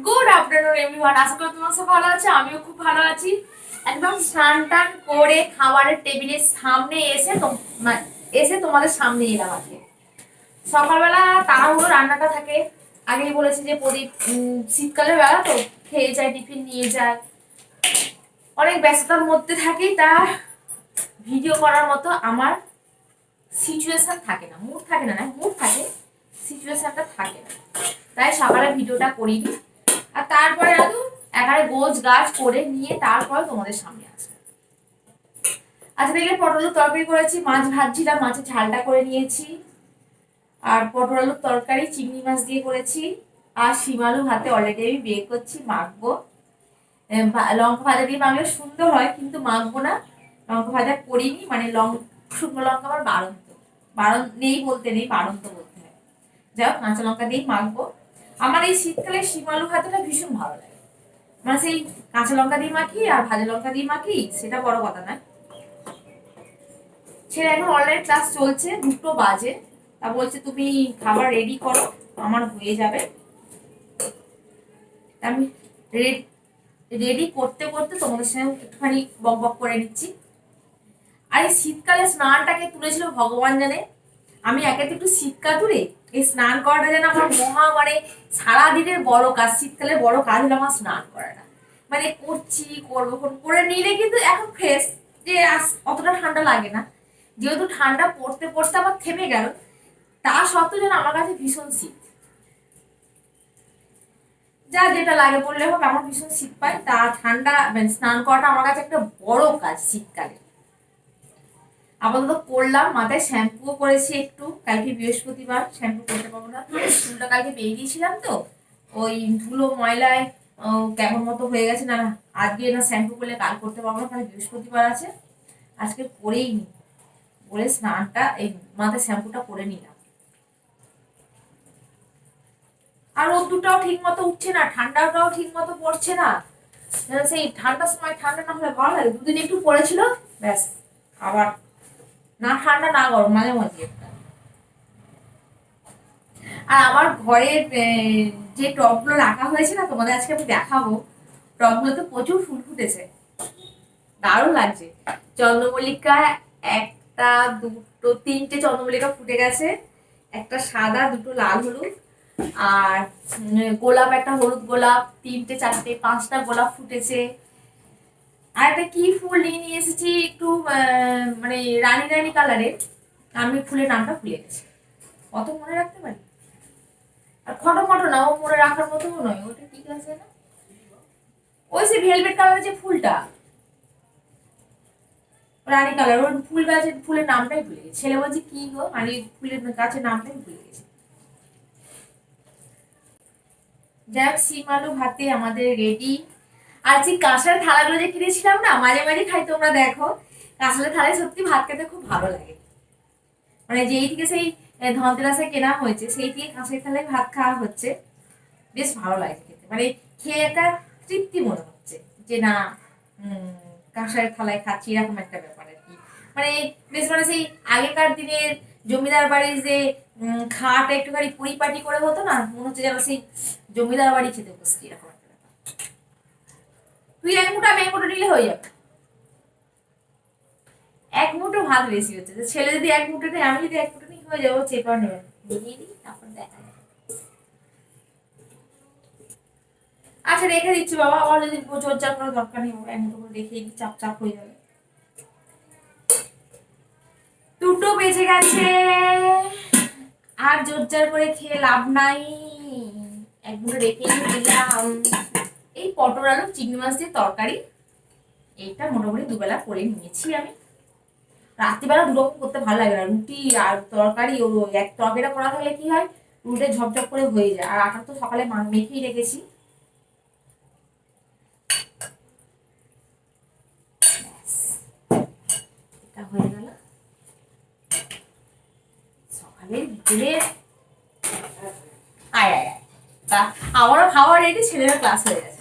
Good afternoon everyone, আশা করি তোমরা সব ভালো আছো। আমিও খুব ভালো আছি। একদম স্নান টান করে খাবারের টেবিলের সামনে এসে তোমাদের সামনে এলাম আজকে। সকালবেলা তাড়াহুড়ো রান্নাটা থাকে, আগেই বলেছি যে প্রদীপ শীতকালের বেলা তো খেয়ে যায়, টিফিন নিয়ে যায়, অনেক ব্যস্ততার মধ্যে থাকি, তার ভিডিও করার মতো আমার সিচুয়েশন থাকে না, মুড থাকে না, মুড থাকে, সিচুয়েশনটা থাকে না, তাই সকালে ভিডিওটা করিনি। আর তারপরে আদৌ একারে গোছ গাছ করে নিয়ে তারপর তোমাদের সামনে আসবে। আচ্ছা, দেখলে পটল তরকারি করেছি, মাছ ভাজছিলাম, মাছের ঝালটা করে নিয়েছি, আর পটল আলুর তরকারি চিংড়ি মাছ দিয়ে করেছি, আর শিমালু ভাতে অলরেডি আমি বের করছি, মাখবো। লঙ্কা ভাজা দিয়ে মাখলে সুন্দর হয়, কিন্তু মাখবো না, লঙ্কা ভাজা করিনি, মানে শুকনো লঙ্কা আমার বারণ নেই, বলতে নেই, বারণ তো বলতে হয়। যাই হোক, কাঁচা লঙ্কা দিয়েই মাখবো। আমার এই শীতকালে শিমালু ভাতেটা ভীষণ ভালো লাগে, মানে সেই কাঁচা লঙ্কা দিয়ে মাখি আর ভাজা লঙ্কা দিয়ে মাখি, সেটা বড় কথা নয়। ছেলে এখন অনলাইন ক্লাস চলছে, 2টো বাজে, তা বলছে তুমি খাবার রেডি করো, আমার হয়ে যাবে। আমি রেডি করতে করতে তোমাদের সঙ্গে একটুখানি বক বক করে নিচ্ছি। আর এই শীতকালে স্নানটাকে তুলেছিল ভগবান জানে। আমি একে তো একটু শীতকাতুরে, এই স্নান করাটা যেন আমার মহা, মানে সারাদিনের বড় কাজ। শীতকালে বড় কাজ হলো আমার স্নান করাটা, মানে করবো করে নিলে কিন্তু এখন ফ্রেশ, যে অতটা ঠান্ডা লাগে না। যেহেতু ঠান্ডা পড়তে পড়তে আমার থেমে গেল, তা সত্ত্বেও যেন আমার কাছে ভীষণ শীত, যা যেটা লাগে বললে হোক, আমার ভীষণ শীত পায়। তা ঠান্ডা মানে স্নান করাটা আমার কাছে একটা বড় কাজ শীতকালে। আপাতত করলাম, মাথায় শ্যাম্পুও করেছি একটু, কালকে বৃহস্পতিবার, শ্যাম্পু করতে পারবো না, চুলটা কালকে বেরিয়ে দিয়েছিলাম তো, ওই ধুলো ময়লায় কেমন মতো হয়ে গেছে। না আজকে না শ্যাম্পু করলে কাল করতে পারবো না, কারণ বৃহস্পতিবার আছে, আজকে করেই নি বলে স্নানটা, এই মাথায় শ্যাম্পুটা করে নিলাম। আর রোদ্দুরটাও ঠিক মতো উঠছে না, ঠান্ডাটাও ঠিক মতো পড়ছে না। সেই ঠান্ডার সময় ঠান্ডা না হলে ভালো লাগে, দুদিন একটু পড়েছিল, ব্যাস আবার না ঠান্ডা না গরম, মাঝে মাঝে। আর আমার ঘরের যে টবগুলো রাখা হয়েছে না, তোমাদের আজকে আমি দেখাবো, টবগুলোতে প্রচুর ফুল ফুটেছে, দারুণ লাগছে। চন্দ্রমল্লিকা একটা, দুটো, তিনটে চন্দ্রমল্লিকা ফুটে গেছে, একটা সাদা, দুটো লাল হলুদ, আর গোলাপ, একটা হলুদ গোলাপ, 3টে 4টে 5টা গোলাপ ফুটেছে। আর একটা কি ফুল নিয়ে এসেছি একটু মানে রানী রানী কালারের, আমি ফুলের নামটা ভুলে গেছি, কত মনে রাখতে পারি। আর খটোমটো না, ও মনে রাখার মতো নয়, ওটা কি গাছ না, ওই যে ভেলভেট কালারের যে ফুলটা, রানী কালার, ওর ফুল গাছের ফুলের নামটাই ভুলে গেছি। ছেলে বলছে কি গো, মানে ফুলের গাছের নামটাই ভুলে গেছি। যাক, শিম আলু ভাতে আমাদের রেডি। আর যে কাঁসার থালাগুলো যে কিনেছিলাম না, মাঝে মাঝে খাই, তোমরা দেখো, কাঁসারের থালায় সত্যি ভাত খেতে খুব ভালো লাগে। মানে যেই থেকে সেই ধনতেরাসে কেনা হয়েছে, সেই থেকে কাঁসার থালায় ভাত খাওয়া হচ্ছে, বেশ ভালো লাগে খেতে, মানে খেয়ে একটা তৃপ্তি মনে হচ্ছে যে না, কাঁসার থালায় খাচ্ছি, এরকম একটা ব্যাপার আর কি। মানে বেশ, মানে সেই আগেকার দিনের জমিদার বাড়ির যে খাওয়াটা একটুখানি পরিপাটি করে হতো না, মনে হচ্ছে যেন সেই জমিদার বাড়ি খেতে বসছি, এরকম একটা ব্যাপার। তুই এক মুঠো, আমি এক মুঠো নিলে হয়ে যাবে। এক মুঠো ভাত বেশি হচ্ছে, ছেলে যদি এক মুঠো নেই, আমি যদি এক মুঠো নিই, হয়ে যাবো, চেপা নেবে, নিয়ে দিই, তারপর দেখা যাবে। আচ্ছা, রেখে দিচ্ছি বাবা, আবার যদি জোর জার করার দরকার নেই, এক মুঠো করে রেখে দিই, চাপ চাপ হয়ে যাবে। 2টো বেজে গেছে, আর জোর জার করে খেয়ে লাভ নাই, এক মুঠো রেখে দিলাম। এই পটল আলু চিংড়ি মাছ দিয়ে তরকারি, এইটা মোটামুটি দুবেলা করে নিয়েছি আমি। রাত্রিবেলা দুরকম করতে ভালো লাগে না, রুটি আর তরকারি, ও এক তরকারিটা করা থাকলে কি হয়, রুটিটা ঝপঝপ করে হয়ে যায়। আর আটা তো সকালে মেখেই রেখেছি, এটা হয়ে গেল সকালে বিকেলে। আয় আয় আয়, তা আমারও খাওয়া রেডি, ছেলেরা ক্লাস হয়ে গেছে।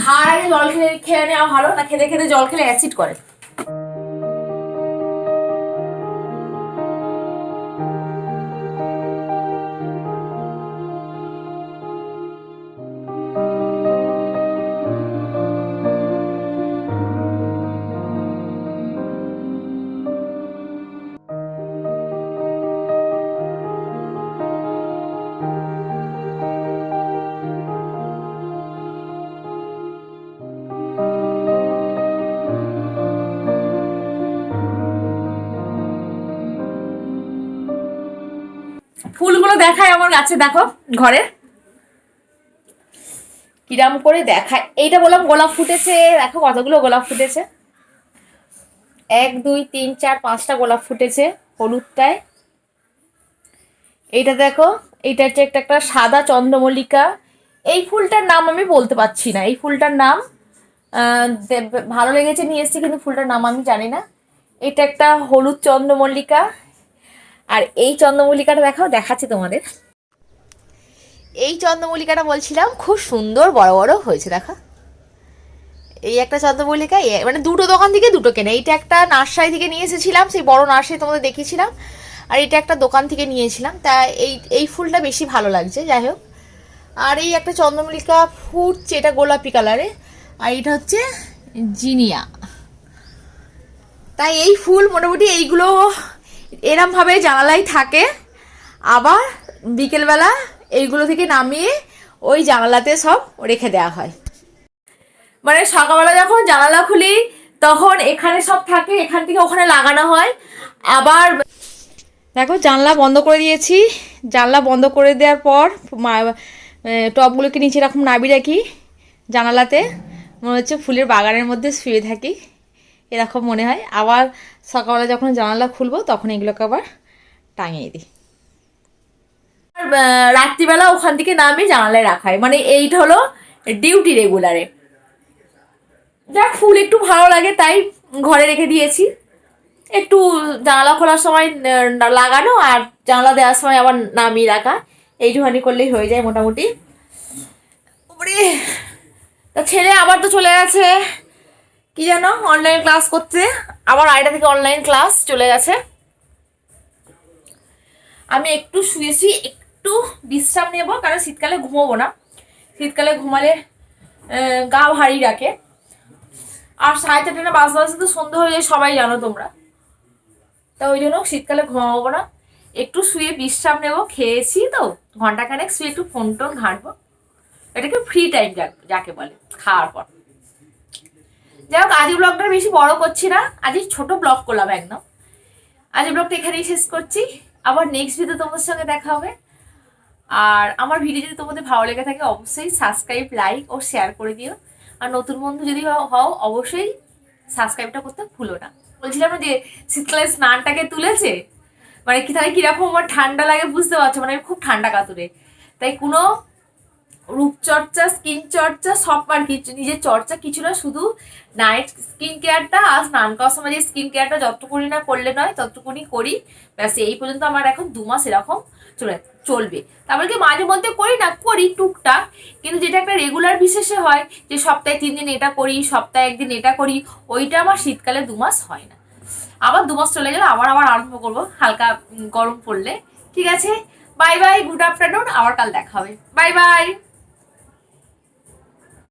খাওয়ার আগে জল খেয়ে নেওয়া ভালো না, খেতে খেতে জল খেলে অ্যাসিড করে। ফুলগুলো দেখায় আমার গাছে, দেখো ঘরে কিরাম করে দেখায়। এইটা বললাম গোলাপ ফুটেছে, দেখো কতগুলো গোলাপ ফুটেছে, 1 2 3 4 5টা গোলাপ ফুটেছে হলুদটায়। এইটা দেখো, এইটা হচ্ছে একটা সাদা চন্দ্রমল্লিকা। এই ফুলটার নাম আমি বলতে পারছি না, এই ফুলটার নাম ভালো লেগেছে নিয়ে এসেছি, কিন্তু ফুলটার নাম আমি জানি না। এটা একটা হলুদ চন্দ্রমল্লিকা। আর এই চন্দ্রমল্লিকাটা দেখাচ্ছি তোমাদের। এই চন্দ্রমল্লিকাটা বলছিলাম খুব সুন্দর বড় বড় হয়েছে, দেখো। এই একটা চন্দ্রমল্লিকা, মানে দুটো দোকান থেকে দুটো কেনা। এইটা একটা নার্সারি থেকে নিয়ে এসেছিলাম, সেই বড় নার্সারি তোমাদের দেখিয়েছিলাম। আর এটা একটা দোকান থেকে নিয়েছিলাম। তা এই ফুলটা বেশি ভালো লাগছে, যাই হোক। আর এই একটা চন্দ্রমল্লিকা ফুটছে, এটা গোলাপি কালারে। আর এটা হচ্ছে জিনিয়া। তাই এই ফুল মোটামুটি এইগুলো এরমভাবে জানালাই থাকে। আবার বিকেলবেলা এইগুলো থেকে নামিয়ে ওই জানালাতে সব রেখে দেওয়া হয়। মানে সকালবেলা যখন জানালা খুলি তখন এখানে সব থাকে, এখান থেকে ওখানে লাগানো হয়। আবার দেখো জানলা বন্ধ করে দিয়েছি। জানলা বন্ধ করে দেওয়ার পর টবগুলোকে নিচে এরকম নামিয়ে রাখি জানালাতে, মনে হচ্ছে ফুলের বাগানের মধ্যে শুয়ে থাকি, এরকম মনে হয়। আবার সকালবেলা যখন জানালা খুলবো তখন এগুলোকে আবার টাঙিয়ে দিই। রাত্রিবেলা ওখান থেকে নামিয়ে জানালায় রাখাই, মানে এইটা হলো ডিউটি রেগুলারে। যাক, ফুল একটু ভালো লাগে তাই ঘরে রেখে দিয়েছি। একটু জানালা খোলার সময় লাগানো আর জানালা দেওয়ার সময় আবার নামিয়ে রাখা, এইটুখানি করলেই হয়ে যায় মোটামুটি। তা ছেলে আবার তো চলে গেছে কি জানো অনলাইন ক্লাস করতে, আবার 8টা থেকে অনলাইন ক্লাস চলে গেছে। আমি একটু শুয়েছি, একটু বিশ্রাম নেব, কারণ শীতকালে ঘুমোবো না। শীতকালে ঘুমালে গা ভারী রাখে। আর 4:30 না বাজতে তো সন্ধ্যা হয়ে যায়, সবাই জানো তোমরা। তা ওই জন্য শীতকালে ঘুমাবো না, একটু শুয়ে বিশ্রাম নেবো। খেয়েছি তো, ঘন্টাখানেক শুয়ে একটু ফোন টোন ঘাঁটবো। এটাকে ফ্রি টাইম যাকে বলে, খাওয়ার পর। যাই হোক, আজ ব্লগটা বেশি বড় করছি না, আজ ছোট ব্লগ করলাম একদম। আজ ব্লগটা এখানেই শেষ করছি। আবার নেক্সট ভিডিও তোমাদের সঙ্গে দেখা হবে। আর আমার ভিডিও যদি তোমাদের ভালো লেগে থাকে অবশ্যই সাবস্ক্রাইব, লাইক ও শেয়ার করে দিও। আর নতুন বন্ধু যদি হও অবশ্যই সাবস্ক্রাইবটা করতে ভুলো না। বলছিলাম যে শীতকালে স্নানটাকে তুলেছে, মানে কি তাহলে কিরকম আমার ঠান্ডা লাগে বুঝতে পারছো, মানে আমি খুব ঠান্ডা কাতুরে। তাই কোনো রূপচর্চা, স্কিন চর্চা সব আর কিছু নিজের চর্চা কিছু না, শুধু নাইট স্কিন কেয়ারটা আর স্নান করার সময় যে স্কিন কেয়ারটা যতটুকুনি না করলে নয় ততটুকুনি করি, ব্যাস। এই পর্যন্ত আমার এখন 2 মাস এরকম চলবে। তারপরে কি মাঝে মধ্যে করি না, করি টুকটাক, কিন্তু যেটা একটা রেগুলার বিশেষে হয় যে সপ্তাহে 3 দিন এটা করি, সপ্তাহে 1 দিন এটা করি, ওইটা আমার শীতকালে 2 মাস হয় না। আবার 2 মাস চলে গেলে আবার আরম্ভ করবো হালকা গরম পড়লে। ঠিক আছে, বাই বাই, গুড আফটারনুন, আবার কাল দেখা হবে, বাই বাই।